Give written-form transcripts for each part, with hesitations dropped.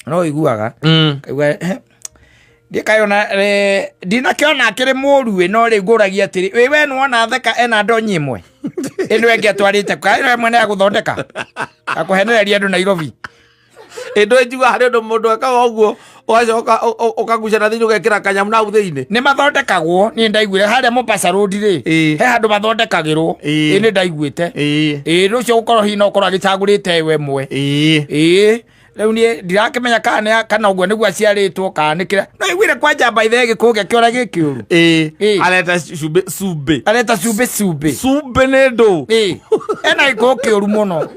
no iguaga kaigua ndikayona ndinakiona akiri mũru no ri nguragia atiri we nuona theka ena ndonyi imwe ino wengi atwarite kwa mwene ya guthondeka akuhenereria andu Nairobi endo njuga hari ndo mundu akaga uguo wacoka ukagucana thiini ugekira kanyamu na thiini ni mathondekagwo ni ndaiguire haria Mombasa Road ri he handu mathondekagirwo ni ndaiguite rucio gukorwo hina ukorwo agicagurite we mwe riu ni ndirakimenya kana uguo niguo aciaritwo kana nikira no igwire kwa njamba ithe gikuge kiora gikiuru areta sube ne ndo ena iko kiuru muno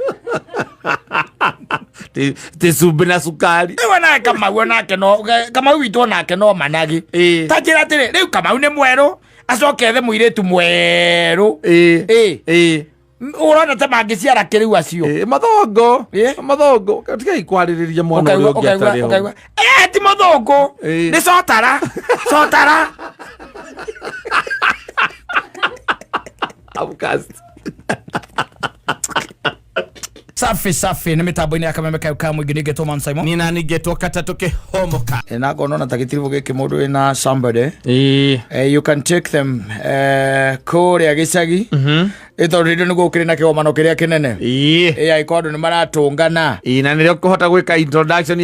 te sube na sukari ewa na Kamau nake no Kamau witwo nake no managi tajira tiri riu Kamau ni mweru acoke the muiritu mweru urona ta mangiciara kiriu acio mathongo katika ikwaririria mwana uri ungiatari ho ti mathongo ni sotara Outcast. Safi ni mitambo-ini ya Kameme Kauka mwingi nigetwo Man Simon nina nigetwo Katatuke Homoka na ngona ta gitirivo giki mundu ina somebody you can take them kuria gicagi ithorire nigo ukiri na kiomano kiria kinene ikondo ni maratungana na nirio kuhota gwika introduction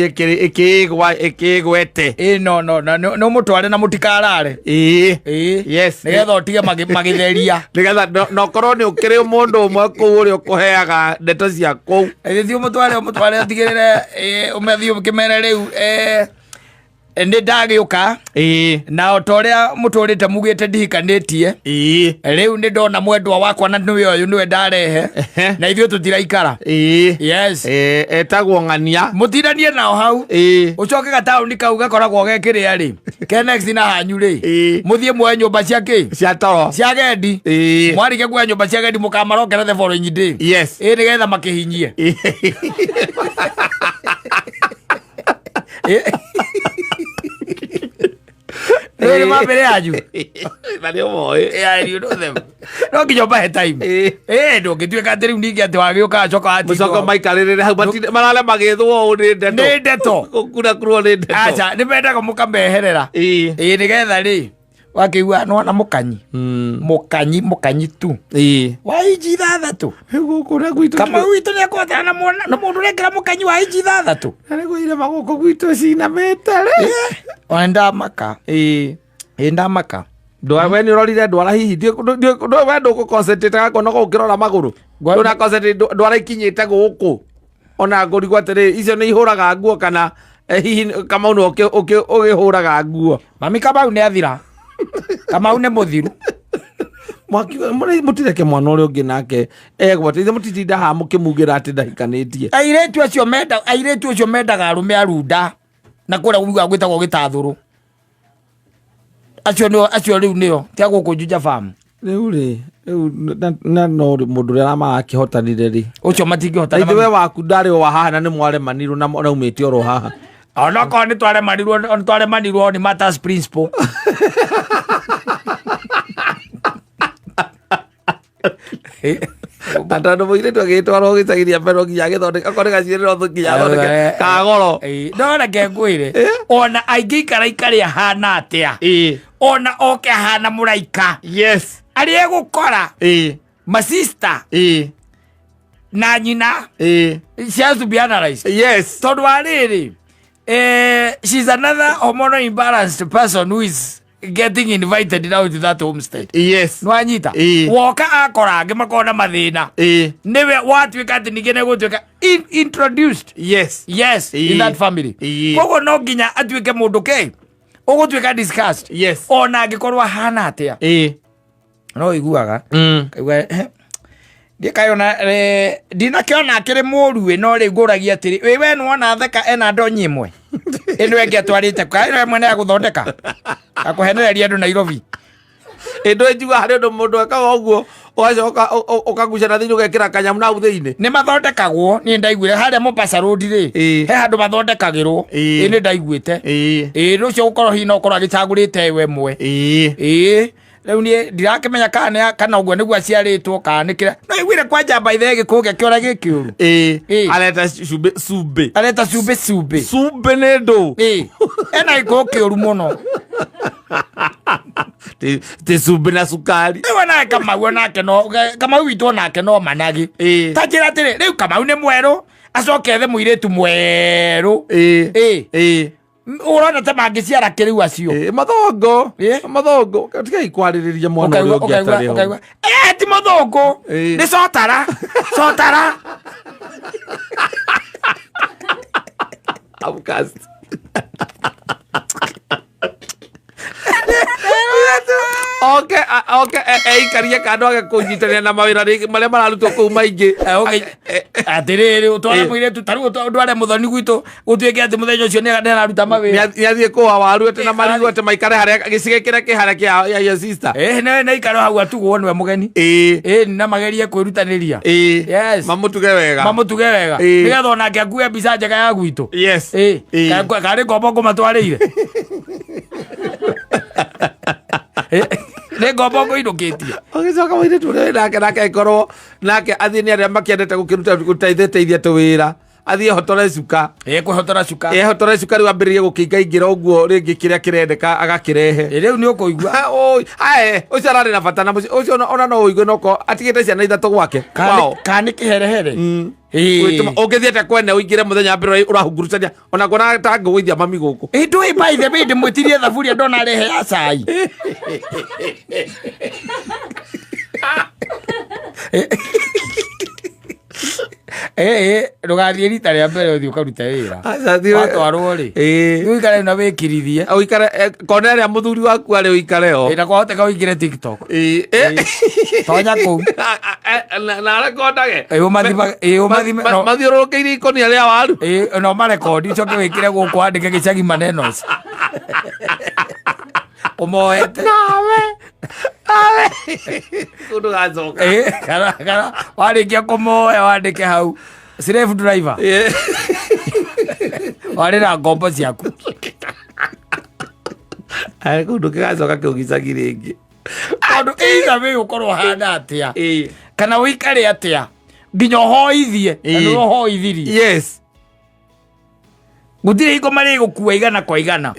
ikigwete no mutware na mutikarare yes nigetha utige magitheria nigetha no korwo ni ukiri mundu umwe ku uri ukuheaga ndeto cia ku thio mutware atigirire umethio kimere riu ndi ndagiuka na otoria muturite mugite ndihikanitie riu ndi ndona mwendwa wakwa na niwe uyu niwe ndarehe na ithio tutiraikara yes etagwo ng'ania mutiranie nao hau ucoke gatauni kau gakoragwo gekiria ri Kenex na hanyu ri muthie mwe nyumba ciake cia toro cia gendi mwarike gwa nyumba cia gendi mukamarokera the following day yes nigetha makihinyie Ele mabere aju. Nani omoe. You know them. No kijoba he time. Ndo gitweka atiri ndingi ati wagiuka acoka ati. Musoko maikarire hau marale magithwo uri ndeto. Ni ndeto. Kuna kruo ni ndeto. Acha ni mendaga mukameherera. Nigetha ri wakiwa no na mukanyi. Mukanyi tu. Wa iji thathatu. Guku na gwitu. Kama witu ni akota na mundu rekera mukanyi wa iji thathatu. Ari gwire maguko gwitu cina metare. Onda maka. Enda maka. Ndwa we ni urorire ndwara hihi ndwa we nduko concentrate gako no gukirora maguru. Ndona concentrate ndwara ikinyite guku. Ona ngurigwa atiri icio ni ihuraga nguo kana hihi Kamau no ugihuraga nguo. Mami Kamau ni athira. Kamau ni muthiru. Mutireke mwana uri ungi nake egwatire mutitinda ha mukimugira ati ndahikanitie airetu acio mendaga arume arunda na kuria guga gwitagwo gitathuru acio riu nio tia gukunjuja farm riu na no mundu ria marakihotanire ri ucio matingihotana itwe waku ndari wa haha na ni mware maniru na umiti oro haha ona ko ni tware maniru ni matters principle Atano moire tu agitwaro gicagiria mbero nginya githondeka korega ciiriro nginya thondeke kagoro ndona ngengwire ona aingikara ikaria hana atia ona oke hana muraika yes ari egukora ma sister na nyina she has to be analyzed yes tondu ariri she's another hormonal imbalanced person who is getting invited now to that homestead yes nwanyita woka akorange makona mathina niwe watwika ati nigene gutwika introduced yes in that family kogo no nginya atwike mundu ke ugutwika discussed yes ona angikorwa hana atia no iguaga kaigua ndikayona ndinakiona akiri mũru no ri nguragia atiri we nuona theka ena ndonyi imwe ino wengi atwarite kwa mwene ya guthondeka akuhenereria andu Nairobi endo njuga hari ndo mundu akaga uguo wacoka ukagucana thiini ugekira kanyamu na thiini ni mathondekagwo ni ndaiguire haria Mombasa Road ri he handu mathondekagirwo ni ndaiguite rucio gukorwo hina ukorwo agicagurite we mwe riu ni ndirakimenya kana uguo niguo aciaritwo kana nikira no igwire kwa njamba ithege kuge kiora gikiuru areta sube ne ndo ena iko kiuru muno te sube na sukari ewe na Kamau nake no Kamau witwo nake no managi tajira tiri riu Kamau ni mweru acoke the muiritu mweru urona ta mangiciara kiriu acio mathongo katika ikwaririria mwana uri ungiatari ho ti mathongo ni sotara Outcast. Okay, ikaria kando agakũnyitania na mawĩra marĩa mararutwo kũu maingĩ atirĩrĩ ũtware mũirĩtu tarĩu ndware mũthoni gwitũ gũtuĩke atĩ mũthenya ũcio nĩararuta mawĩra nĩathiĩ kũha waru atĩ na marigũ atĩ maikare harĩa gĩcigo kĩrĩa kĩharĩa kĩa ya sister nĩ ikare hau atugwo nĩwe mũgeni na magerie kwĩrutanĩria mamũtuge wega nĩgetha onake akue mbica njega ya gwitũ karĩ ngombo ngũmatwarĩire nĩ ngombo ngũinũkĩtie ũgĩcoka mũirĩtu ũrĩa nake ikorwo nake athiĩ nĩ arĩa makĩendete gũkĩruteithia tũwĩra athiĩ hotore cuka kwĩhotora cuka hotore cuka rĩu ambĩrĩrie gũkĩingaingĩra ũguo rĩngĩ kĩrĩa kĩrendeka agakĩrehe rĩu nĩ ũkũigua ũcio ararĩ na bata na ũcio ona no ũigue noko atigĩte ciana ithatũ gwake kana nĩ kĩherehere ũngĩthiĩte kwene ũingĩre mũthenya mbere ũrahungurucania ona kuona ta ngũgũithia mami gũkũ ndũĩ by the way ndĩmwĩtirie thaburia ndona rehe ya cai ndũgathiĩ rita rĩa mbere ũthiĩ ũkaruta wĩra watwarwo rĩ ũikare na wĩkirithie kona ĩrĩa mũthuri waku arĩ ũikare ho na kwahoteka ũingĩre TikTok tonya kũu na rekondage mathiũrũrũkĩirie ikonia rĩa waru no marekondi ũcoke wĩkĩre gũkũ andĩke gĩcagi manenos ũmoete kundu gacoka kana warĩkia kũmoya wandĩke hau slave driver warĩ na ngombo ciaku kundu kĩgacoka kĩu gĩcagi rĩngĩ tondũ either wĩ ũkorwo hana atĩa kana ũikare atĩa nginya ũhoithie na nĩ ũhoithirie gũtirĩ hingo marĩ gũkua igana kwa igana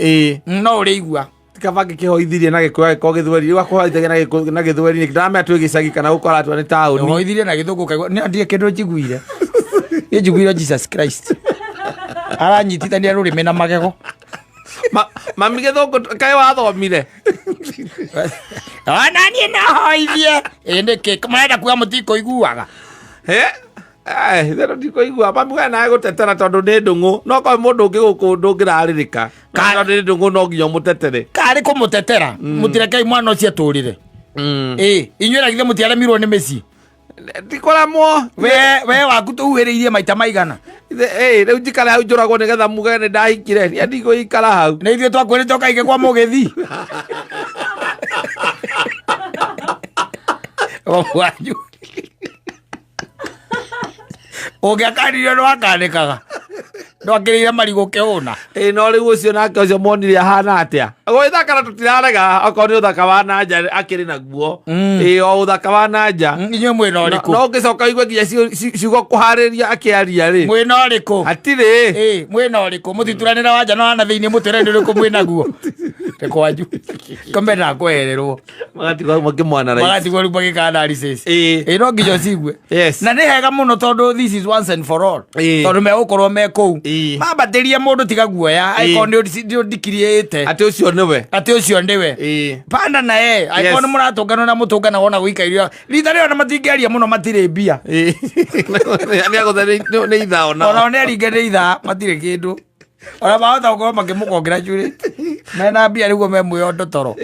no ũrĩigua kabangi kihoithirie na gĩkũyũ ko gĩthweri wakuhoithagia na gĩthweri ndamenya tu gĩcagi kana gũkora atwa nĩ taũni ũhoithirie na gĩthũngũ kaigua nĩ kĩndũ njiguire njiguire Jesus Christ aranyitithania rũrĩmĩ na magego mami gĩthũngũ kaĩ wathomire ona niĩ nahoithie nĩkĩ marenda kuga mũtikũiguaga therũ ndikũigua mamuga nawe gũtetera tondũ nĩ ndũng'ũ no korwo mũndũ ũngĩ gũkũ ndũngĩrarĩrĩka tondũ nĩ ndũng'ũ no nginya mũtetere karĩ kũmũtetera mũtirekei mwana ũcio atũrĩre inyuĩ ragithe mũtiaremirwo nĩ mĩciĩ ndikũramwo we waku tũhuhĩrĩirie maita maigana rĩu njikare hau njũragwo nĩgetha muge nĩ ndahikire nĩ ndigũikara hau nĩ ithuĩ twakwĩrĩte ũkaige kwa mũgĩthi wanyu ũngĩakanirio nĩ wakanĩkaga ndwakĩrĩire marigũ kĩhũna no rĩu ũcio nake ũcio monire ahana atĩa gwĩthakana tũtirarega okorwo nĩ ũthaka wa nanja akĩrĩ naguo o ũthaka wa nanja inyuĩ mwĩna ũrĩkũ no ũngĩcoka igue nginya ciugo kũharĩria akĩaria rĩ mwĩna ũrĩkũ hatirĩ mwĩna ũrĩkũ mũtituranĩra wanja no wana thĩinĩ mũtĩre nĩ ũrĩkũ mwĩnaguo kwanyu komena kwehererwo magatigwo makĩmwana magatigwo rĩu magĩkanaricis no nginya ũcigue na nĩ hega mũno tondũ this is once and for all tondũ megũkorwo me kũu mambatĩrie mũndũ tiga guoya angĩkorwo nĩ ũndikiriĩte atĩ ũcio nĩwe panda na angĩkorwo nĩ mũratũngana na mũtũngana wona gũikairio rita rĩo na matingĩaria mũno matirĩ mbia nĩ ithaa ona nĩ aringe nĩ ithaa matirĩ kĩndũ ona mahota gũkorwo makĩmũcongratulate mena mbia nĩguo me mwĩyondo toro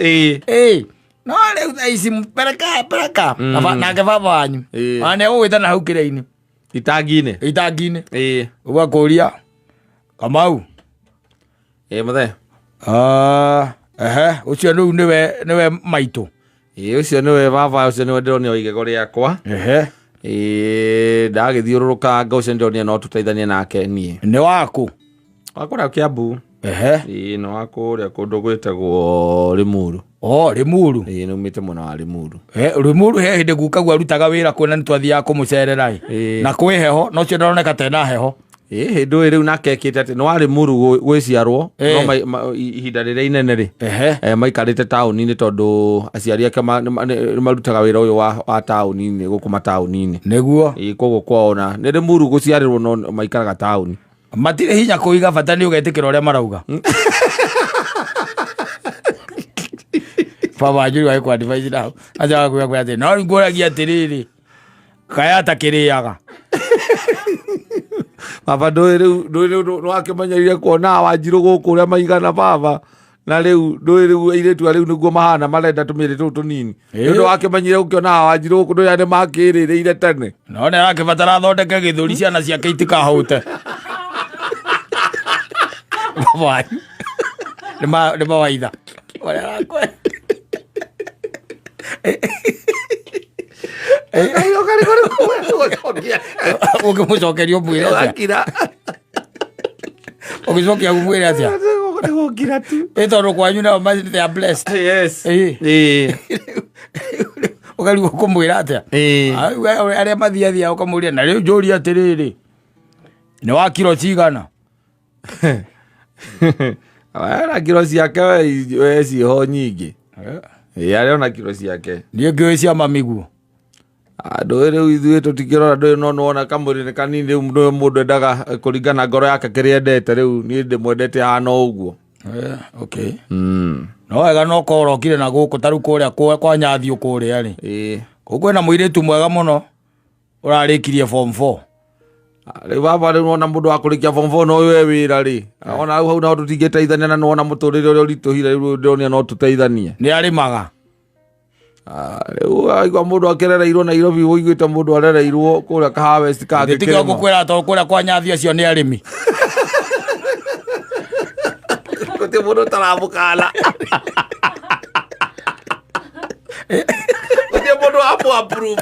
no rĩu thaa ici pereka nake baba wanyu ona nĩ egũgwĩtana hau kĩrĩa-inĩ itangi-inĩ ũgakũria Kamau mũthee ũcio rĩu nĩwe maitũ ũcio nĩwe baba ũcio nĩwe ndĩronio igego rĩakwa ndagĩthiũrũrũkanga ũcio ndĩronio no tũteithanie nake niĩ nĩ waku wakũrĩa Kĩambu no akuria kundu gwitagwo Limuru. Limuru. No umite muna wa Limuru. Limuru he hindi gukagwa rutaga wira kuona ni twathia kumucerera na kwi heho no cio ndaroneka tena heho. Hindu riu nake ekite ati no wa Limuru gwiciarwo no ihinda riria inene ri maikarite tauni-ini tondu aciari ake marutaga wira uyu wa tauni-ini guku matauni-ini niguo koguo kwona ni Limuru guciarirwo no maikaraga tauni matire hinya kuiga bata ni ugetikira uria marauga. Baba njuri wa kwa advice now aja kwa ati no ngoragia atiriri kaya takiriaga. Baba no akimanyire kuona Wanjiru guku uria maigana baba na riu iretu riu niguo mahana marenda tumiri tu tunini ndo akimanyire ukiona Wanjiru guku ndo yane makiriire tene no ne akibatara thondeke githuri ciana ciake itikahaute. Baba ni mawaitha ukimucokeria umwire atia ugicokia umwire atia tondu kwanyu nao they are blessed. Ukarigwo kumwira atia aria mathiathia ukamuria na riu njuri atiriri ni wa kilo cigana na kilo ciake we ciho nyingi aria ona kilo ciake nie ngiwe cia mamiguo andu riu ithuĩ tutikirora ndu no nona kamwiri kanini riu mundu endaga kuringana ngoro yake kiria endete riu ni ndimwendete hana uguo. Okay. No wega no korokire na guku taru kuria kwa nyathi ukuria ri guku na muiritu mwega muno urarikirie form 4 riu baba riu nona mundu akurikia form 4 no we wira ri ona hau na tutingiteithania na nona muturire uria urituhire riu ndonia no tuteithanie ni arimaga riu aigua mundu akerereirwo Nairobi uiguite mundu arereirwo kuria Kahawa West kangi tiga gukwira to kuria kwa nyathi acio ni arimi kote mundu taramukana kote mundu approve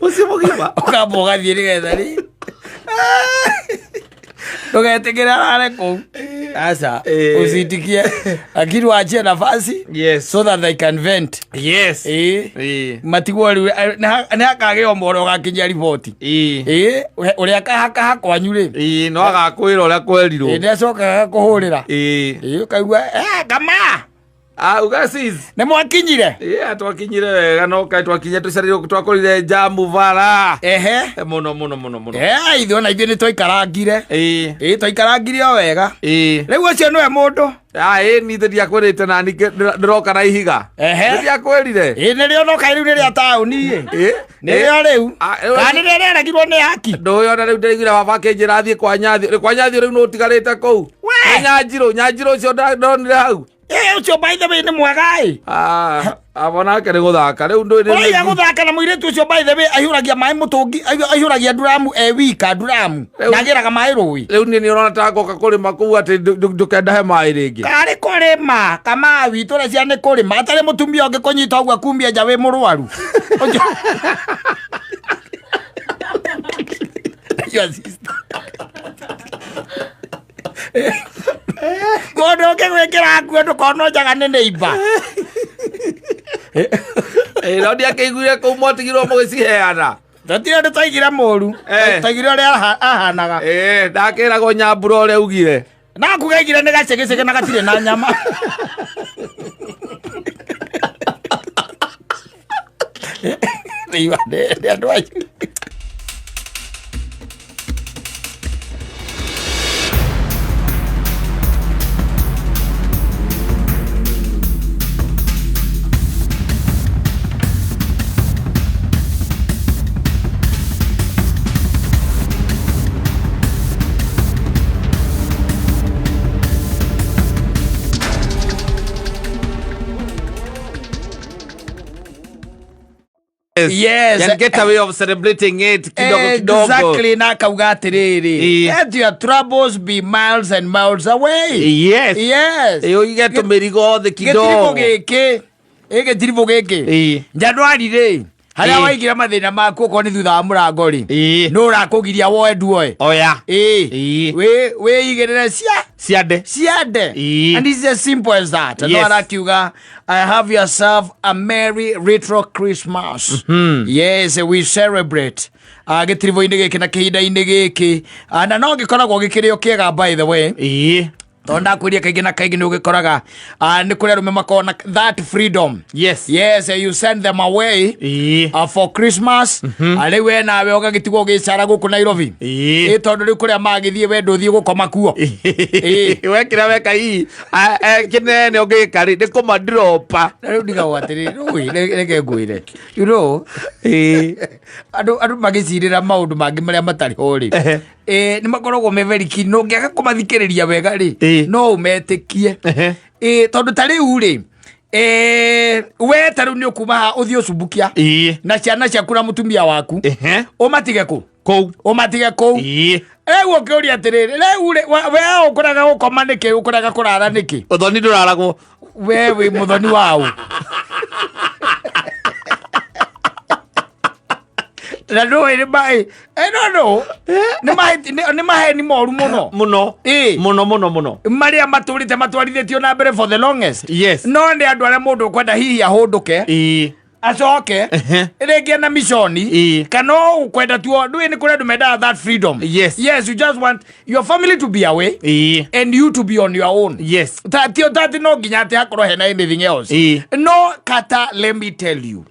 usimugiba ukaboga thiri gethari tugetikira rare ku asa usitikie akiru achie nafasi so that they can vent matigwo ne akage omoro gakinya ripoti uria kahaka kwanyu ri no agakwira uria kwerirwo ne acoka kuhurira kaigua kama ugasiz ne mwakinyire twakinyire wega no kai twakinya tucarire twakorire jamu bara muno ithuĩ ona ithuĩ nĩ twaikarangire twaikarangire o wega rĩu ũcio nĩwe mũndũ ni ndiakwĩrĩte nani ndĩroka na ihiga ndiakwĩrire nĩ rĩo noka rĩu nĩ rĩa taũni nĩ rĩo rĩu kana nĩ rĩo rĩaragirwo nĩ haki ndũĩ ona rĩu ndĩraiguire baba akĩnjĩra thiĩ kwa nyathi rĩu nĩ ũtigarĩte kũu Nyanjiru ũcio ndonire hau ucio by the way ni mwega abona kare guthaka riu ndu ni ya guthaka na muiretu ucio by the way ahuragia mai mutungi ahuragia duramu wika duramu nagiraga mai rui riu ni urona ta goka kurima kuu ati ndukenda he mai ringi kare kurima kama witu re cia ni kurima atari mutumia ungi kunyita ogwa kumbia nja wi murwaru your sister mundu ukigwikira nguo ndukona njaga ni neiba no ndiakĩiguire kũu mwatigirwo mũgĩciheana tutire ndu twaigire mũru twaigire ũrĩa ahanaga ndakĩragwo Nyambura ũrĩa ugire na kugaigire nĩ gacegecege na gatirĩ na nyama nĩ andũ acio Yes, and get away of celebrating it kidogo. Exactly, na kauga atiriri. Let your troubles be miles and miles away. Yes. You get to merigo the kidogo. Getirivo geke. Getirivo geke. January ri. haria waigira mathina maku ko ni thutha wa murango ri no rakugiria woe duoe oya we igirire ciande and it's as simple as that. No arakiuga have yourself a merry retro Christmas. Yes, we celebrate gitirivo-ini giki na kihinda-ini giki na no gikoragwo gikirio kiega by the way tonda kuria kaigi na kaigi ni ugikoraga ni kuria rume makona that freedom. Yes, you send them away for Christmas ale we nawe ugagitigwo gicara guku Nairobi tondu ri kuria magithie we nduthie gukoma kuo wekira weka kinene ugikari ni kuma dropa riu ndigawa atiri reke ngwire you know adu magicirira maundu mangi maria matari hori ni makoragwo me very keen no ngiaga kumathikiriria wega ri no umetikie tondu tari uri we taru ni ukuma uthio subukia na ciana ciaku na mutumia waku umatige ku ego kiuri atiriri we ukuraga ukoma niki ukuraga kurara niki uthoni nduraragwo we muthoni wao na no ere bai no ni maheni moru muno maria maturite matwarithitio na mbere for the longest. No ndi andu aria mundu kwenda hihi ahunduke acoke rĩngĩ na mishoni kana ukwenda tu ndui ni kuria ndumenda that freedom. Yes, you just want your family to be away and you to be on your own. That no nginya ati hakorwo hena anything else. No kata, let me tell you,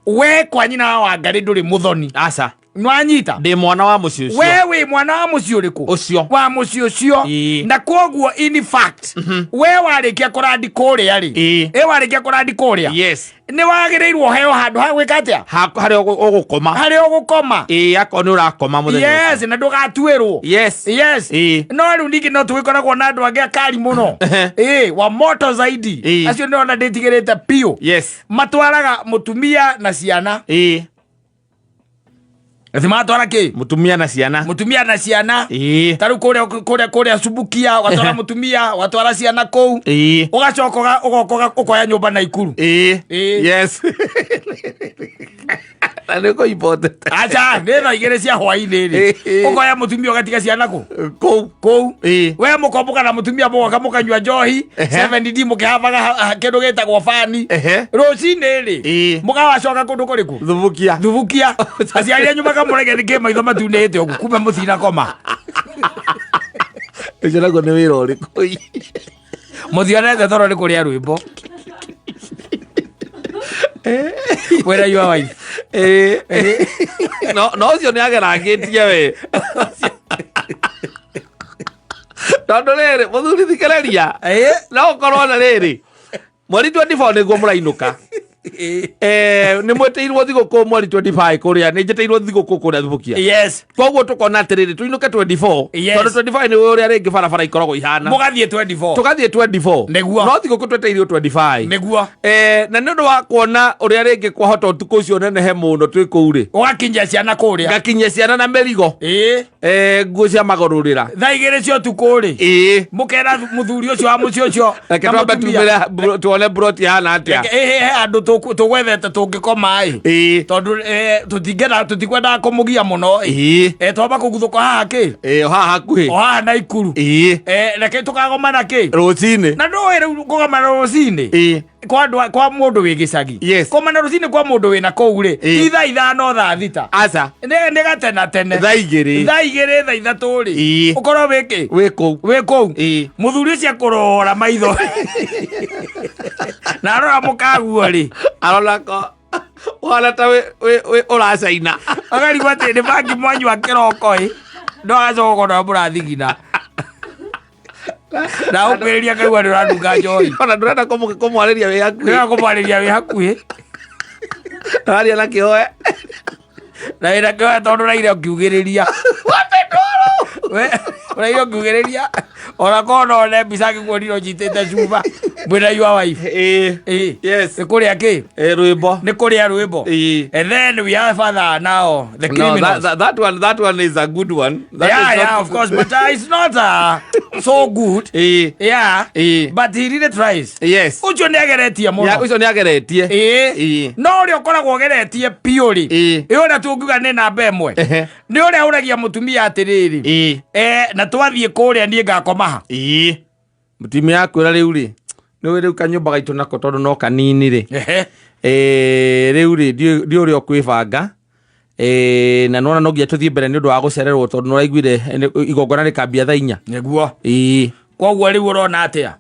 we kwa nyina wa Ngarĩ nduri muthoni aca nwanyita ndi mwana wa mucio ucio we mwana wa mucio riku ucio wa mucio ucio na koguo in fact we warikia kurandi kuria ri warikia kurandi kuria ni wagireirwo heo handu ha gwika atia hari ugukoma akoni urakoma muthenya na ndugatuirwo no riu ningi no tugikoragwo na andu angi akari muno wa moto zaidi acio ni ona nditigirite pio matwaraga mutumia na ciana Athima twara ki mutumia na ciana taru kuria subukia watwara mutumia watwara ciana kou ugacoka ugokoga ukoya nyumba na Ikuru Aneko important acha nena igere cia hwaini ri ukoya mutumia ugatiga ciana kou we mukomboka na mutumia boga mukanywa njohi 7D mukihavaga kindu gitagwo fani rucini ri mukawacoka kundu kuriku thubukia aciaria nyuma murege ni maitho matunite ogu kuma muthina koma ejerago ni wira uriku muthionete thoro ni kuria rwimbo where are your wife no cio ni ageragitie we tondu riri muthuri thikiriria no korwo na riri mweri 24 niguo murainuka ni mweteirwo thiguku mweri 25 kuria ni njeteirwo thiguku kuria thubukia koguo tukona atiriri tuinuke 24 tondu 25 ni uria ringi barabara ikoragwo ihana mugathie 24 tugathie 24 no thiguku tweteirio 25 neguo na ni undu wa kuona uria ringi kwahota utuku ucio nenehe muno twi kuuri ugakinyia ciana kuria gakinyia ciana na merigo nguo cia magorurira thaigire cio tukuri mukera muthuri ucio wa mucio ucio reke twambe tumira tuone broti hana atia andu tugwethete tungikoma tondu tutikwenda kumugia muno twamba kuguthuka haha ki haha hakuhi haha na Ikuru reke tukagoma na ki rucini na ndu kugoma na rucini kwa mundu wi gicagi koma na rucini kwa mundu wina kou ri itha 5 thaa 6 aca ni gatena tene thaa 2 thaa 3 ri ukorwo wiki wi kou muthuri ucio kurora maitho na arora mukaguo ri arona ko wala ta we uracaina agarigwo ati ni bangi mwanyu wa kiroko ndo agacoka na murathigina na ukiriria kaigua ni uranunga njohi ona ndurenda kumwariria wi hakuhi ndurenda kumwariria wi hakuhi aria na kioe na ira kioe tondu raire ukiugiriria we raire ukiugiriria ora kono one bisaki kuoniro jitete cuba mwina your wife ni kuria ki rwimbo ni kuria rwimbo and then we have father now the criminals that one is a good one of course but it's not so good. Yeah. But he really tries. Yes. Ucio nĩ ageretie mũno. Ya ucio nĩ ageretie. No ũrĩa ũkoragwo ũgeretie piũrĩ. Ũrĩa tũngiuga nĩ namba ĩmwe. Nĩ ũrĩa ũragia mũtumia atĩrĩrĩ. Na twathiĩ kũrĩa niĩ ngakoma ha. Mũtumia akwĩra rĩu rĩ. Nĩ rĩu kanyũmba gaitũ nako tondũ no kanini rĩ. Rĩu rĩ ndi ũrĩa ũkwĩbanga. Na nona no nginya tũthiĩ mbere nĩ ũndũ wa gũcererwo tondũ nĩ ũraiguire igongona rĩkambia thaa 4. Nĩguo. Koguo rĩu ũrona atĩa?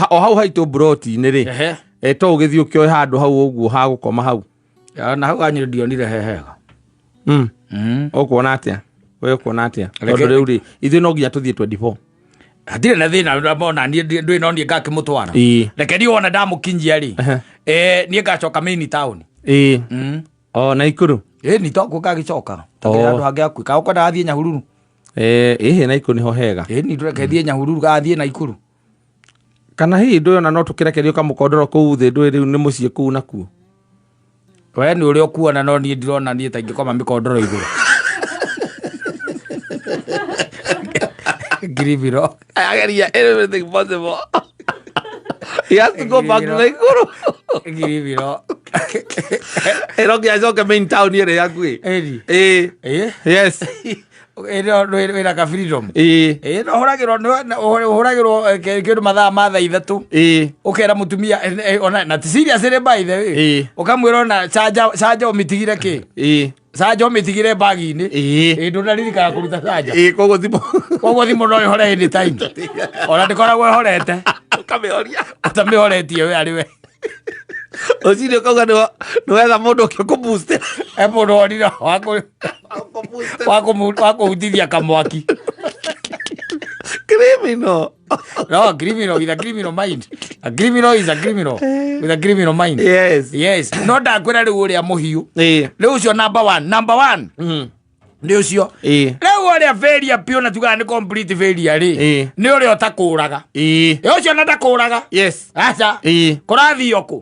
O hau haitũ buroti-inĩ rĩ. To ũgĩthiĩ ũkĩoe handũ hau ũguo ha gũkoma hau. Na hau hanyũ ndionire hehega. Ũkuona atĩa? We ũkuona atĩa? Tondũ rĩu rĩ ithuĩ no nginya tũthiĩ 24. Hatirĩ na thĩna mbona ndwĩ no niĩ ngakĩmũtwara. Reke ndiĩ wona ndamũkinyia rĩ. Niĩ ngacoka main town. Na Ikuru. Ni toko gagĩcoka. Takĩra andũ hangĩ hakuĩ. Ka ũkwenda athiĩ Nyahururu. Na Ikuru niho hega. Ni ndũreke thiĩ Nyahururu gathiĩ na Ikuru. Kana hihi ndũĩ ona no tũkĩrekerio kamũkondoro kũu thĩ ndũĩ rĩu nĩ mũciĩ kũu nakuo. We nĩ ũrĩa ũkuona no niĩ ndirona niĩ ta ingĩkoma mĩkondoro igũrũ. Giriviro. Ageria everything possible. He has to go back to Ikuru. Giriviro. Erogi azoke main town here yakui. Yes. Wĩra ka freedom. No horagĩrwo kĩndũ mathaa ma thaa 3. Ũkera mũtumia ona na serious by the way. Ũkamwĩra ona charger ũmĩtigire kĩ? Charger ũmĩtigire bagi-inĩ. Ndũnaririkana kũruta charger. Koguo thimũ no ĩhore any time. Ona ndĩkoragwo ĩhorete. Ũkamĩhoria. Ũtamĩhoretie we arĩ we. Ũcirio kauga nĩ wetha mũndũ ũkĩ kũbooster. Mũndũ orira wa kũhutithia kamwaki. Criminal. No, criminal with a criminal mind. A criminal is a criminal with a criminal mind. Yes. No ndakwĩra rĩu ũrĩa mũhiũ. Rĩu ũcio number 1. Nĩ ũcio. Rĩu ũrĩa failure pio na tugaga nĩ complete failure rĩ. Nĩ ũrĩa ũtakũraga. Ũcio na ndakũraga. Yes. Aca. Kũrathio kũ?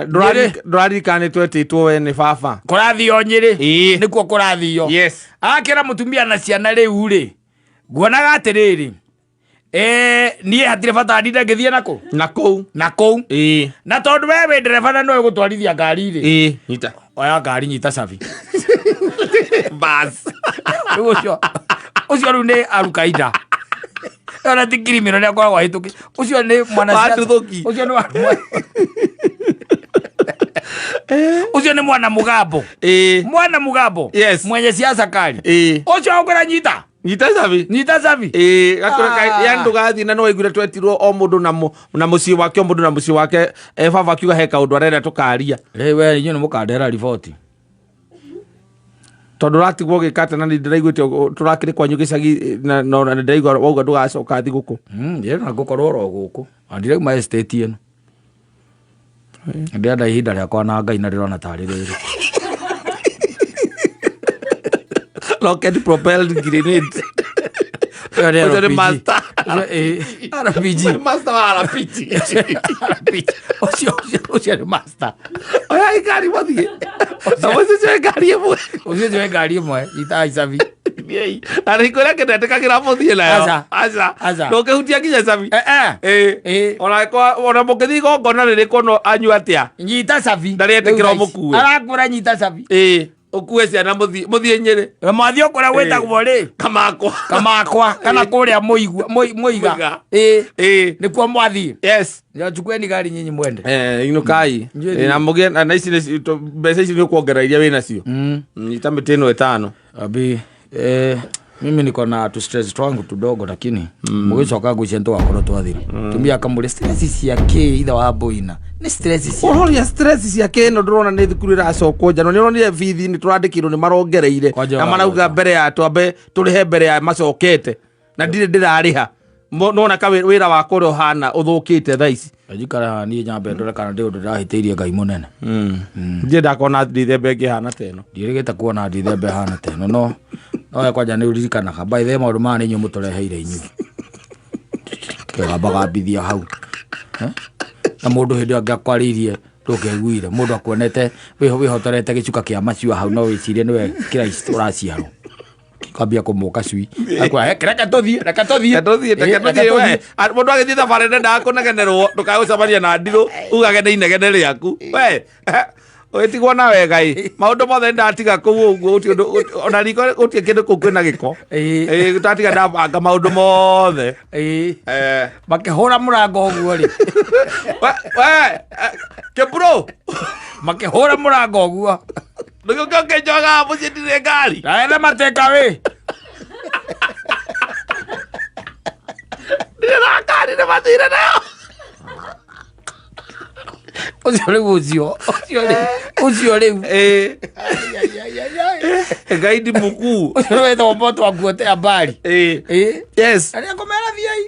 Ndũraririkana nĩ twetĩtwo we nĩ baba. Kũrathio Nyĩrĩ. Nĩkuo kũrathio. Yes. Akĩra mũtumia na ciana rĩu rĩ. Nguonaga atĩrĩrĩ. Niĩ hatirĩ bata ndinde ngĩthiĩ na kũu. Na tondũ we wĩ ndereba na no ũgũtwarithia ngari rĩ. Nyita. Oya ngari nyita cabi. Bas. Ũcio rĩu nĩ Al-Qaeda. Ona ti criminal nĩ akoragwo ahĩtũki. Ũcio nĩ mwanasiasa. Ũcio nĩ Ucio nĩ mwana Mugambo. Mwana Mugambo. Yes. Mwenye siasa kali. Ucio ũkũra nyita. Nyita cabi. Gakũreka yani ndũgathiĩ na no waiguire twetirwo o mũndũ na mũciĩ wake o mũndũ na mũciĩ wake baba akiuga he kaũndũ arenda tũkaria. We inyuĩ nĩ mũkandera riboti. Tondũ ratigwo gĩkate na ndĩraiguĩte tũrakĩrĩ kwanyu gĩcagi na ndĩraigua wauga ndũgacoka thi gũkũ. Na ngũkorwo ro gũkũ. Andirauma estate ĩno. Ndĩrenda ihinda rĩakwa na Ngai na ndĩrona tarĩ rĩrĩ. Rocket propelled grenade. Ucio master. RPG. Master wa RPG. Ucio nĩ master. Oya ngari mũthiĩ. Ucio nĩ ngari ĩmwe. Ita icabi. Arĩkũrĩa kĩndetĩkagĩra mũthiĩ nayo. Aca. Ndũkĩhutia nginya cabi. Ona mũkĩthiĩ igongona rĩrĩkũ no anyua atĩa. Nyita cabi. Ndarĩetĩkĩra mũkuue. Arakwĩra nyita cabi. Ũkuue ciana mũthiĩ Nyĩrĩ. Mwathi ũkũrĩa gwĩtagwo rĩ. Kamakwa. Kana kũrĩa Mũiga. Nĩkuo mwathi. Yes. Chukueni gari nyinyi mwende. Inukai. Na mũgĩe na ici mbeca ici nĩ kuongerera iria wĩ nacio. Nyita mĩtĩ ĩno 5. Abi mimi niko na tu stress twangu tudogo lakini mwicoka gucia ndo wakoro twathiri tumia kamure stress ciake itha wa boina ni stress cia ohoria stress ciake no ndurona ni thukuru iracokwo njano ni onire bithi ni turandikirwo ni marongereire na marauga mbere ya twambe turihe mbere ya macokete na ndirariha nona ka wira wako ro hana uthukite thaa ici ajikara ni nyambe ndore kana ndi undu ndahiteirie Ngai munene ndie ndakona ndithembe ngihana teno ndirigita kuona ndithembe hana teno no kwanja ni uririkanaga by the maundu ma ni nyu mutureheire inyu kegamba bithia hau na mundu hindi angiakwaririe ndukeguire mundu akuonete wihotorete gicuka kia maciwa hau no wicirie niwe Christ uraciarwo kwambia kumuka cui akwa reka tuthie we mundu agithie thabari nenda kunegenerwo ndukagucamania na ndirũ ugagene inegene rĩaku we Wetigwo na wega maundu mothe ndatiga kuu uguo ona riko gutie kindu kuu kwina giko tatiga ndabanga maundu mothe makihura murango uguo ri we kebro makihura murango uguo niguo njoga mucie ndire ngari ndaenda mateka we ndire na ngari ne mathire nayo ucio rĩu gaidi mkuu ucio wetagwo moto wa kuotea mbari yes arĩa ngũmera thiai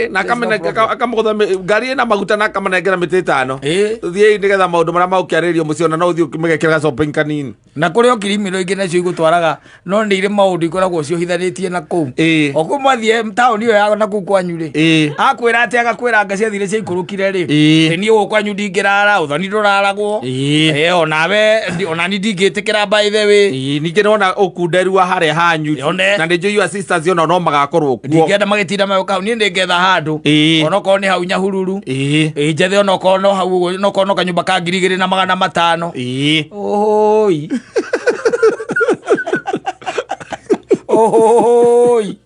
na akamũgũtha ngari ĩna maguta na akamanengera mĩtĩ ĩtano thiĩ nĩgetha maũndũ marĩa magũkĩarĩrio mũciĩ ona no ũthiĩ ũkĩmĩgekĩra shopping kanini na kũrĩ o kirimiro ingĩ nacio igũtwaraga no nĩ irĩ maũndũ ikoragwo ciohithanĩtie na kũu o kũu mwathiĩ taũni ĩyo ya na kũu kwanyu rĩ akwĩra atĩ agakwĩra anga ciathire ciaikũrũkire rĩ niĩ gũkũ kwanyu ndingĩrara ũthoni ndũraragwo onani ndingĩtĩkĩra by the way ningĩ nĩwona ũkunderua harĩa hanyu na nĩ njũi sisters ona no magakorwo kuo ndingĩenda magĩtinda magĩũka hau niĩ ndĩngetha handũ onokorwo nĩ hau Nyahururu njethe onokorwo no hau ũguo onokorwo no kanyũmba ka 2,500 oi oi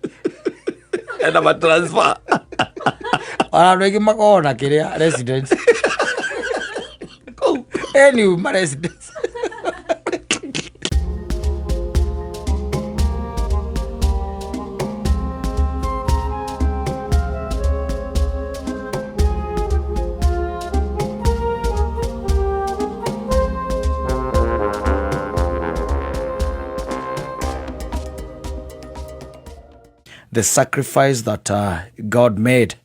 ena matransfer andũ aingĩ makoragwo na kĩrĩa residence anyway ma residence the sacrifice that God made,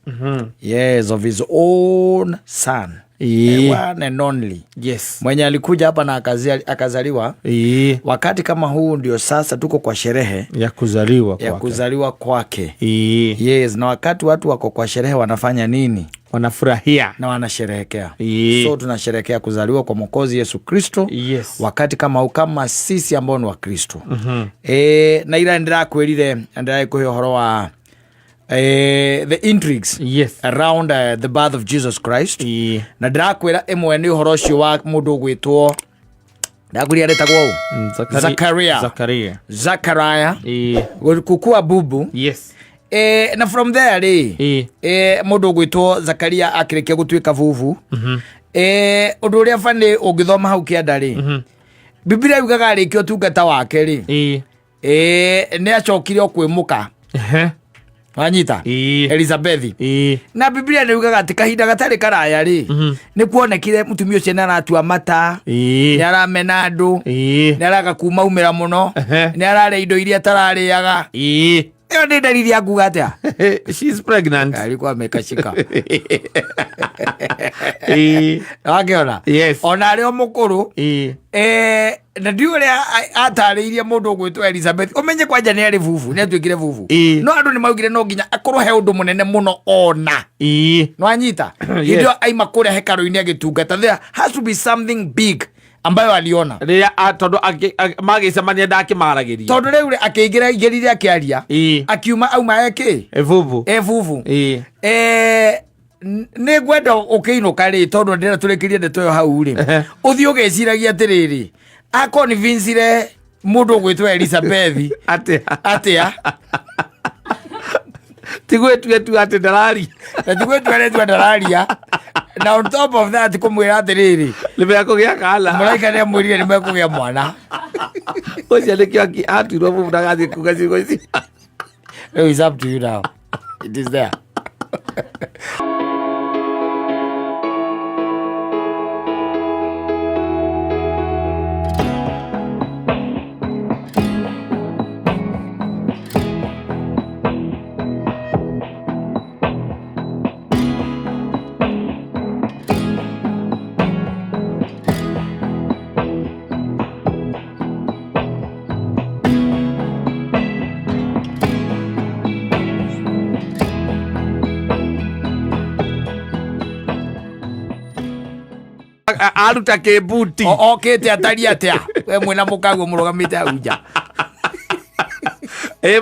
yes, of his own son, one and only, yes, mwenye alikuja hapa na akazaliwa. Wakati kama huu ndio sasa tuko kwa sherehe ya kuzaliwa kwake. Yes, na wakati watu wako kwa sherehe wanafanya nini? Wanafurahia na wanasherehekea. So tunasherehekea kuzaliwa kwa Mwokozi Yesu Kristo. Yes. Wakati kama kama sisi ambao ni wa Kristo. Na ila ndirakwirire ndiraikuhe uhoro wa the intrigues, yes, around the birth of Jesus Christ. Na ndirakwira imwe ni uhoro ucio wa mundu gwitwo ndakuria retagwo Zachariah kukua bubu. Yes. Na from there mundu gwitwo Zakaria akirikia gutuika vuvu. Undu uria fani ungithoma hau kianda ri Biblia yugaga arikio tungata wake ri ni acokire okwimuka wanyita Elizabeth. Na Biblia ni yugaga ati kahinda gatari karaya ri ni kuonekire mutumia ucio na aratua mata ni aramena andu ni araga kuma umira muno ni arare indo iria tarariaga. Yo ni dalili ya kugatea she's pregnant. Alikuwa amekashika. Wakiona? Yes. Ona arĩ mukuru. Na ndio ile atariirie mundu gwitwa Elizabeth. Umenye kwanja ni ari vuvu, ni atwikire vuvu. No andu ni maugire no nginya akorwo he undu munene muno ona. No anyita. Ndio aima kure hekaru-ini agitungata. There has to be something big ambayo aliona ria tondu magicemania ndakimaragiria tondu riu akiingira igerire akiaria akiuma auma eki vuvu ni gwenda ukiinuka ri tondu ndira turekirie ndeto yo hau ri uthi ugeciragia atiriri akonvincire mundu gwitwa Elizabeth atia tigwetu ati ndarari ndararia na on top of that kumwira atiriri nimekugia kala malaika ni mwirire nimekugia mwana ucio nikio atirwo vuvu ndagathi kuga cigo ici. It's up to you now. It is there. aruta kibuti okite atari atia we mwena mukago murugamite auja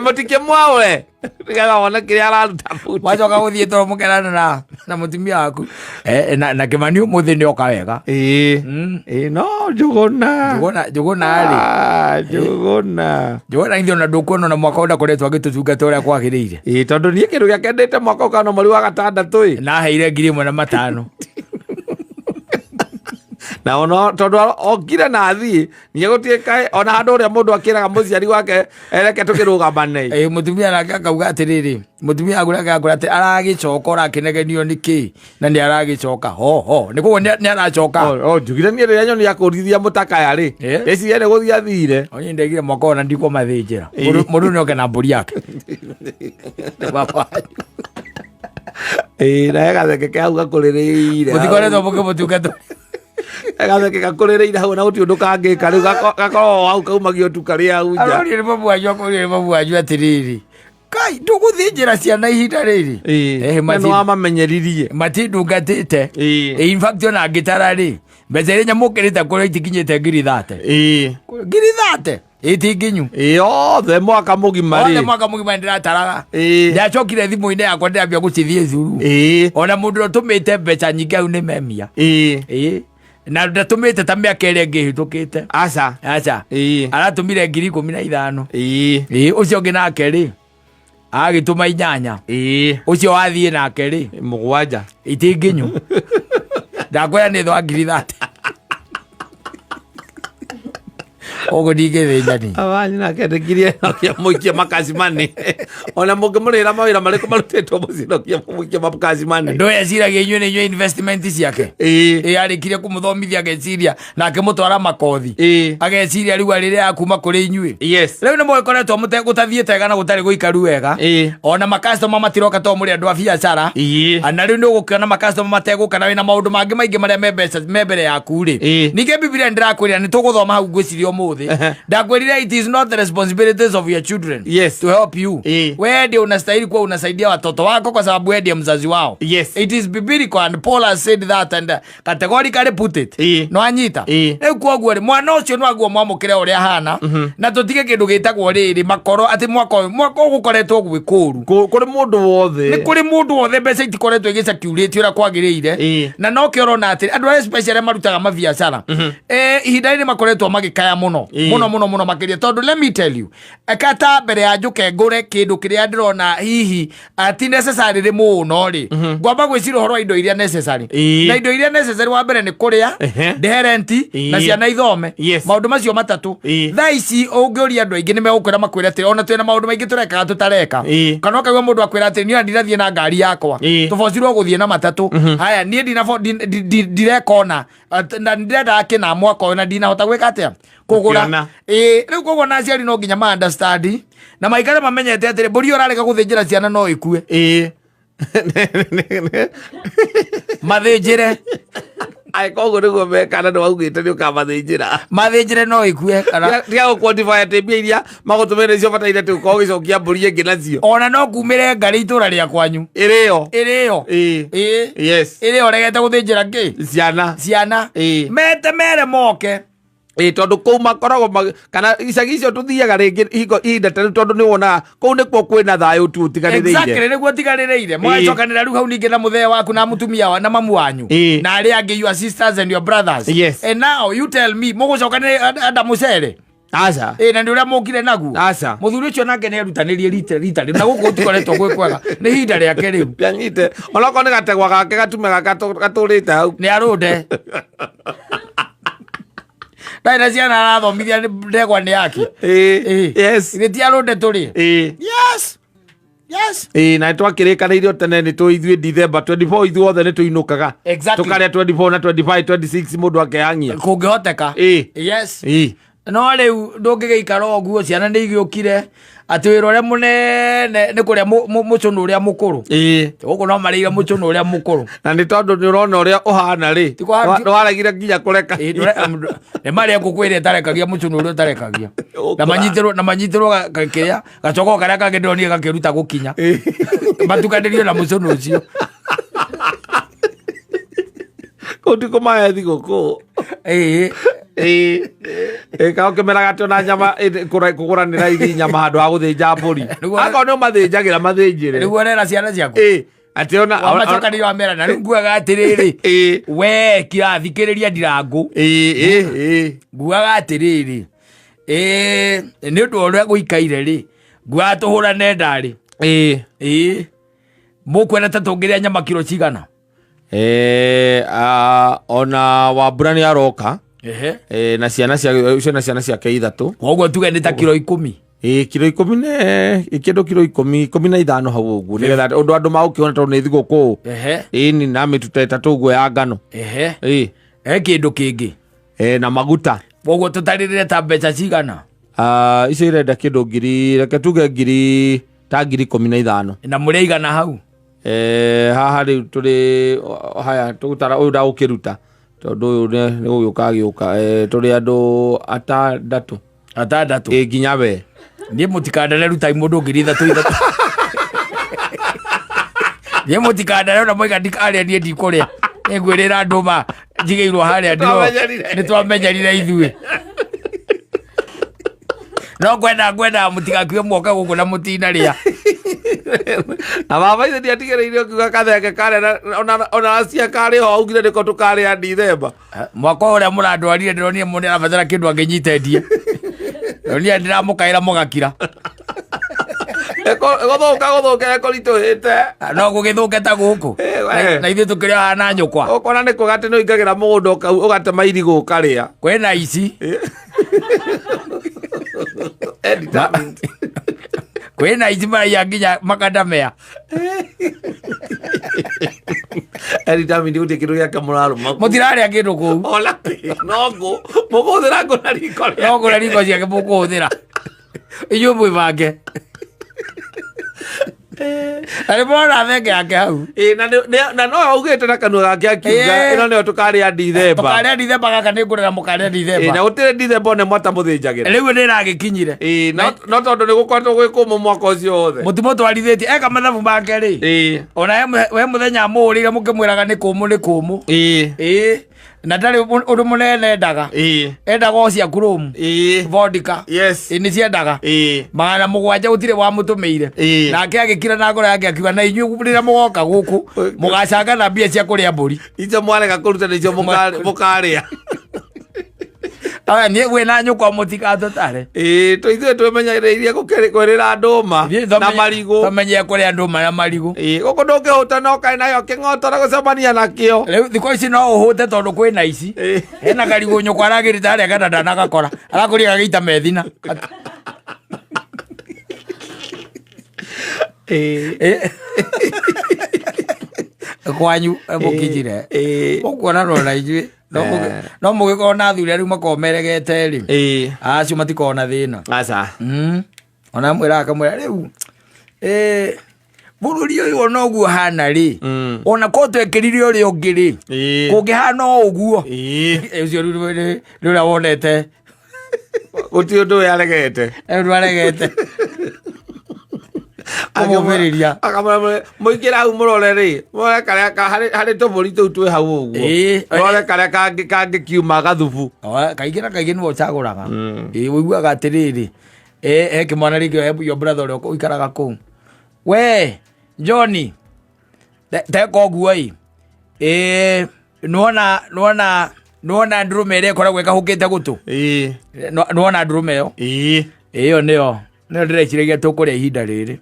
Mutike mwawe. Nikaga wona kiria araruta buti. Wacoka guthie toro mukerana na mutumia waku. Na Kimani umuthi ni oka wega. No Njuguna ari. Njuguna ithio na ndukuona na mwaka onda koretwo agitutungata uria kwagiriire. Tondu nie kindu giakendete mwaka ukano mweri wa gatandatu na heire 1,500 na ono tondu okire na thi nie gutieka ona handu uria mundu akiraga muciari wake ereke tukirugamane mutumia nake akauga atiriri mutumia agurage agura ati aragicoka akinegeniyo niki na ni aragicoka ho nikuo ni aracoka njugire nie riria nyoni yakurithia mutakaya ri eci ene guthia thire onye ndegire mwaka ona ndiko mathinjira mundu ni oke na mburi yake baba na gatheke kauga kuririire mutikoretwo mukimutungata gatheke gakuririire hau na guti undu kangika riu gakorwo hau kaumagio tu karia unja arori ni babu wanyu atiriri kai nduguthinjira ciana ihinda riri no amamenyeririe matindungatite in fact ona ngitara ri mbeca iria nyamukirite kuria itikinyite ngiri 30 itinginyu othe mwaka mugima ndirataraga ndiacokire thimu-ini yakwa ndĩrambia gũcithie thuru ona mũndũ ũtũmĩte mbeca nyingĩ au nĩ memia na ndatũmĩte ta mĩaka ĩrĩa ĩngĩ hĩtũkĩte aca aratũmire 15,000 ũcio ũngĩ nake rĩ agĩtũma 8 ũcio wathiĩ nake rĩ 7 itinginyu ndakwĩra nĩ thwa 30 ogo ndigethĩnyani abani nake ndekirie nokia muikia makazimani ona mungimurira mawira mariko marutitwo mucinokia muikia makazimani ndo yaciragia inyuĩ nĩ inyuĩ investment ciake arĩkirie kũmũthomithia ageciria na akĩmũtwara makothi ageciria rĩu arĩrĩa akuma kũrĩ inyuĩ rĩu nĩ mũgĩkoretwo gũtathiĩte wega na gũtarĩ gũikaru wega ona makastoma matiroka to mũrĩ andũ a biacara na rĩu nĩ ũgũkĩona makastoma mategũka na wĩna maũndũ mangĩ maingĩ marĩa me mbere yaku rĩ ningĩ Biblia ndĩrakwĩrĩra nĩ tũgũthoma hau ngwĩciria ũmũthĩ ndakwĩrire it is not the responsibilities of your children to help you wewe ndio unastahili kuwa unasaidia watoto wako kwa sababu wewe ndiye mzazi wao it is biblical and Paul has said that and categorically put it no anyita rĩu kwoguo rĩ mwana ũcio no aguo mwamũkĩre ũrĩa hana na tũtige kĩndũ gĩtagwo rĩrĩ makoro atĩ mwaka ũgũkoretwo gwĩkũru kũrĩ mũndũ wothe nĩ kũrĩ mũndũ wothe mbeca itikoretwo igĩcirculate ũrĩa kwagĩrĩire na no kĩorona atĩ andũ arĩa special marutaga mabiacara ihinda rĩrĩ makoretwo magĩkaya mũno muno makiria tondu let me tell you akata mbere ya njuke ngure kindu kiria ndirona hihi ati necessary ri muno ri ngwamba gwicira uhoro wa indo iria necessary na indo iria necessary wa mbere ni kuria renti na ciana ithome maundu macio matatu thaa ici ungiuria andu aingi ni megukwira makwira ati ona twina maundu maingi tureka tutareka kana ukagwa mundu akwira ati ni ndirathie na ngari yakwa tubocirwo guthie na matatu haya nie ndirekona na ndirenda akina mwaka ona ndinahota gwika atia kugura riu koguo na aciari no nginya ma understand na maikare mamenyete atiri mburi urareka guthinjira ciana no ikue mathinjire ai koguo niguo mekana nĩ waugĩte nĩ ũkamathinjĩra mathinjire no ikue kana tiga gũquantify atĩ mbia iria magũtũmĩra icio bataire atĩ ũkorwo ũgĩcokia mbũri ĩngĩ nacio ona no kumĩre ngari itũra rĩa kwanyu ĩrĩo ĩrĩo regete gũthĩnjĩra ngĩ ciana metemere moke tondu kuu makoragwo kana icagi icio tuthiaga ringi ihinda tene tondu ni wona kuu nikuo kwina thayu tu utigaririire exactly niguo tigaririire mwacokanira riu hau ningi na muthee waku na mutumia wa na mamu wanyu na ari angi your sisters and your brothers and now you tell me mugucokanire anda mucere aca na ndi uria mukire nagu aca muthuri ucio nake ni erutanirie rita na guku tikoretwo gwikwega ni hinda riake riu bianyite onako ni gategwa gake gatume gaturite hau ni arunde Daina ciana arathomithia ndegwa nĩ yake nĩ ti arũnde tũrĩ na twakĩrĩkanĩirio tene nĩ tũithuĩ December 24 ithuothe nĩ tũinũkaga tũkarĩa 24 na 25 26 mũndũ akehang'ia kũngĩhoteka no rĩu ndũngĩgĩikara ũguo ciana nĩ igĩũkire atĩ wĩra ũrĩa mũnene nĩ kũrĩa mũcũnũ ũrĩa mũkũrũ gũkũ no marĩire mũcũnũ ũrĩa mũkũrũ na nĩ tondũ nĩ ũrona ũrĩa ũhana rĩ nĩwaregire nginya kũreka nĩ marĩa ngũkũ ĩrĩa ĩtarekagia mũcũnũ ũrĩa ũtarekagia na manyitĩrwo kĩrĩa gacoko karĩa kangĩ ndĩronire gakĩruta gũkinya matukanĩrio na mũcũnũ ũcio kũu ti kũmahe thigũkũ Kao kemera gatona nyama kuguranira igi nyama handu ha guthinja mburi. Ako no mathinjagira mathinjire. Riu orera ciana ciaku. Ati ona amacoka ni wamera na riu nguaga atiriri. We kirathikiriria ndirangu. Nguaga atiriri. Ni undu uria guikaire ri. Nguaga tuhurane ndari. Mukwenda ta tungiria nyama kilo cigana? Ona Wambura ni aroka. Na ciana ciake 3. Koguo tuge ni ta kilo 10. Kilo 10 ne ikindu kilo 15 hau uguo nigetha undu andu magukiona tondu ni thiguku. Ni na mituta 3 uguo ya ngano. Kindu kingi na maguta. Koguo tutaririre ta mbeca cigana? Icio irenda kindu reke tuge ta 15,000. Na muri igana hau? Haha riu turi haya tugutara uyu ndagukiruta tondu uyu ni ugiuka agiuka turi andu 6 nginya we ni mutikandane rutai mundu ngiri 3 ni mutikandane na moiga ndikaria nie ndikuria ngwirira nduma njigeirwo haria ndiro ni twamenyerire ithuĩ no gwenda mutigakue mwoka guku na mutina ria na baba ithe ndiatigereire kuga katheke kare ona cia kare ho augire niko tukare ya Dithemba mwaka uria muradwarire ndironire mundu arabatara kindu anginyitendie ndironire ndiramukaira mugakira guthuka kurituhite no gugithuke ta guku na ithuĩ tukiri hana nyukwa ukona niko gati no ingagira mugunda ugatema irigu karia kwena ici kwena ici maraia nginya makandamea determined uti kindu giake muraruma mutiraria kindu kuu ola no muguthira ngona riko no ngona riko ciake mukuhuthira inyuĩ mwĩbange ari bona thenge yake hau na no augite na kanua gake akiuga ino nio tukaria Dithemba gaka ni ngurira mukaria Dithemba na gutire Dithemba ne mwata muthinjagira riu ni ragikinyire no tondu ni gukwatwo gwikumu mwaka ucio wothe mutimo twarithetie eka mathabu make ri ona we muthenya muurire mukimwiraga ni kumu na ndari undu munene endaga endaga o cia kurumu vodka ni ciendaga 700 gutire wa mutumeire nake agikira na ngoro yake akiuga na inyuĩ rĩrĩa mũgoka gũkũ mũgacanga na mbia cia kũrĩa mbũri icio mwarega kũruta nĩcio mũkarĩa niĩ wĩna nyũkwa mũtigatũtare ithuĩ twĩmenyereirie kwĩrĩra ndũma na marigũ twamenyere kũrĩa ndũma na marigũ gũkũ ndũngĩhũta no kaĩ nayo kĩng'otoro gũcemania nakĩo rĩu thikũ ici no ũhũte tondũ kwĩna ici hena karigũ nyũkwa aragĩrĩte harĩa gana ndanagakora arakũria gagĩita methina kwanyu mukinyire mukuona rona ithuĩ no mũgĩkorwo na athuri rĩu makomeregete rĩ acio matikorwo na thĩna ona mwĩraga kamwĩra rĩu bũrũri ũyũ ona ũguo hana rĩ ona ko twekĩrire ũrĩa ũngĩ rĩ kũngĩhana o ũguo ũcio rĩu rĩrĩa wonete gũtirĩ ũndũ ũyũ aregete kũmũmĩrĩria mũingĩra hau mũrore rĩ mũrore karĩa harĩ tũbũri tũu twĩ hau ũguo mũrore karĩa kangĩkiuma gathubu kaingĩ na kaingĩ nĩwe ũcagũraga wĩiguaga atĩrĩrĩ he kĩmwana rĩngĩ yo brother ũrĩa ũikaraga kũu we Johnny teka ũguo nĩwona ndũrũme ĩrĩa ĩkoragwo ĩkahũkĩte gũtũ nĩwona ndũrũme ĩyo nĩyo ndĩreciragia tũkũrĩa ihinda rĩrĩ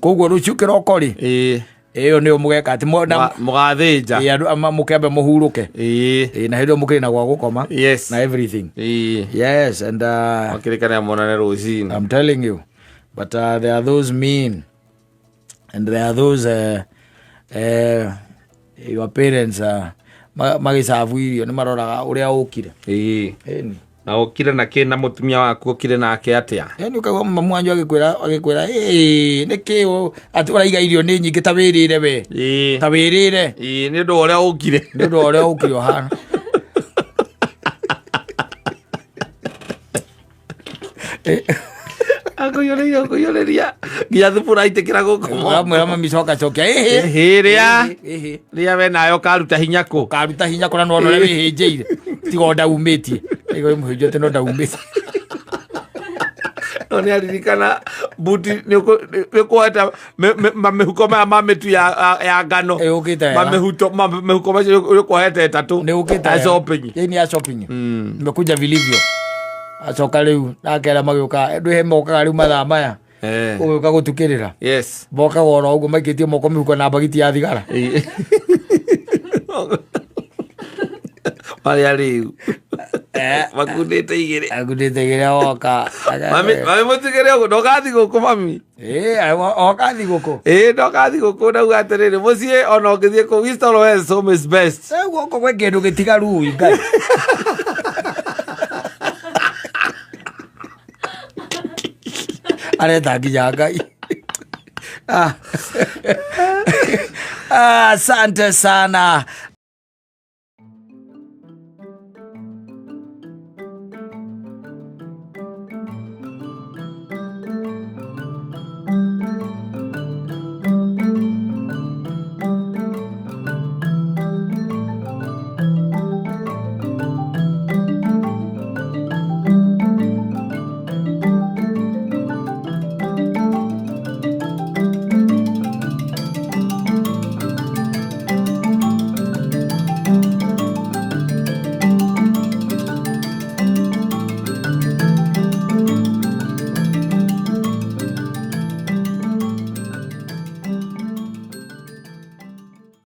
koguo rũciũ kĩroko rĩ ĩyo nĩyo mũgeka atĩ mũgathĩnja mũkĩambe mũhurũke na hĩndĩ ĩyo mũkĩrĩ na gwa gũkoma na everything yes and makĩrĩkana monane rũcinĩ I'm telling you but there are those mean and there are those your parents magĩcabu irio nĩ maroraga ũrĩa ũkire na ũkire na kĩ na mũtumia waku ũkire nake atĩa nĩ ũkaigua mamu wanyu agĩkwĩra nĩkĩ atĩ ũraiga irio nĩ nyingĩ ta wĩrĩre we ta wĩrĩre nĩ ũndũ ũrĩa ũkire nĩ ũndũ ũrĩa ũkire ũhana akuyoleria nginya thubu raitikira guku mwera mamicoka cokia ria we nayo karuta hinya ku na no we hinjire tigo ndaumitie igo muhinjite no ndaumitie noni aririkana buti nikuheta mamehuko maya mametu ya ngano mamehuko macio urikuhete tatu ni shopping nimekuja vilivyo acoka riu nakera magiuka nduhe mokaga riu mathaa maya uguka gutukirira boka goro uguo maikitie moko mihuko na bagiti ya thigara maria riu makundite igire oka mami mutigire uguo ndogathi guku mami okathi guku ndogathi guku ndauga atiriri mucii ona ungithie ku Wisdom West home is best guoko gwe kindu gitigaru ngai areta nginya ngai asante sana